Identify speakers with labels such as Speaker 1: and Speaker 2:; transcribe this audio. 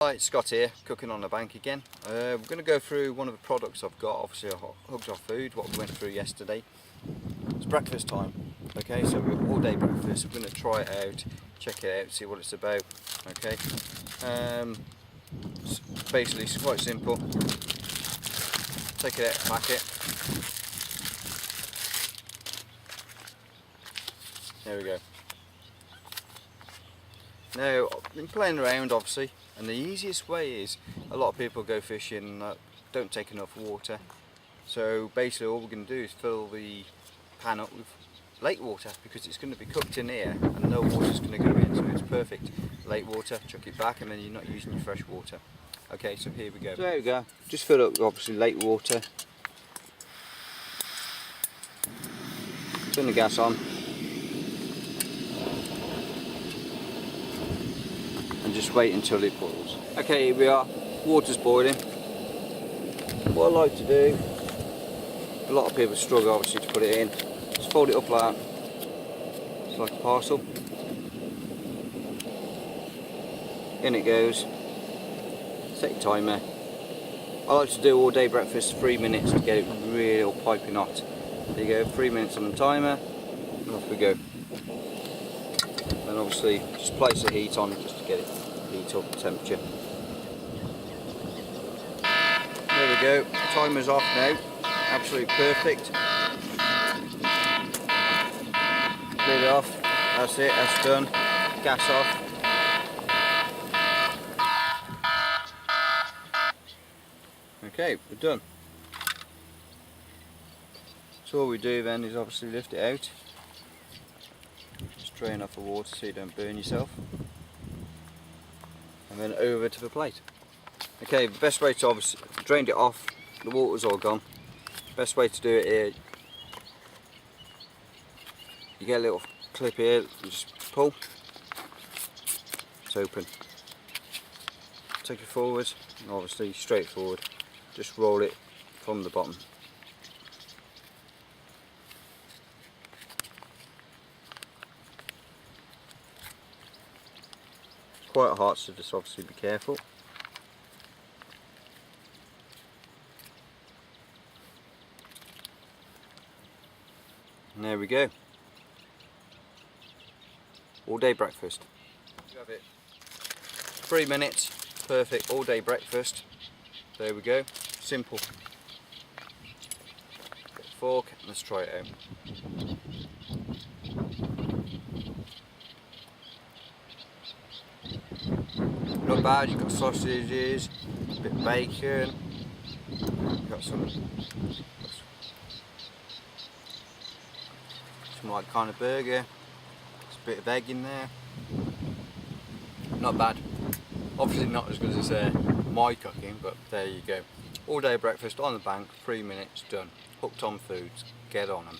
Speaker 1: Hi, Scott here, cooking on the bank again. We're going to go through one of the products I've got. Obviously I hooked off food, what we went through yesterday. It's breakfast time, okay, so we've got all day breakfast. We're going to try it out, check it out, see what it's about, okay. Basically it's quite simple. Take it out of the packet. There we go. Now, I've been playing around obviously, and the easiest way is, a lot of people go fishing and don't take enough water. So basically all we're going to do is fill the pan up with lake water, because it's going to be cooked in here and no water's going to go in, so it's perfect. Lake water, chuck it back, and then you're not using your fresh water. Okay, so here we go. So there we go, just fill up obviously lake water. Turn the gas on. And just wait until it boils. Okay, here we are, water's boiling. What I like to do, a lot of people struggle obviously to put it in, just fold it up like that. It's like a parcel. In it goes. Set your timer. I like to do all day breakfast 3 minutes to get it real piping hot. There you go, 3 minutes on the timer, and off we go. And obviously just place the heat on just to get it heat up the temperature. There we go, timer's off now, absolutely perfect. Lid off, that's it, that's done. Gas off. Okay, we're done. So all we do then is obviously lift it out. Just drain off the water so you don't burn yourself. And then over to the plate. Okay, the best way to obviously drain it off, the water's all gone. Best way to do it here, you get a little clip here, you just pull, it's open. Take it forward, and obviously straight forward, just roll it from the bottom. Quite hot, so just obviously be careful. And there we go. All day breakfast. You have it. 3 minutes, perfect all day breakfast. There we go. Simple. Get a fork, and let's try it out. Not bad, you've got sausages, a bit of bacon, you've got some like kind of burger, there's a bit of egg in there. Not bad. Obviously not as good as my cooking, but there you go. All day breakfast on the bank, 3 minutes, done. Hooked on foods, get on them.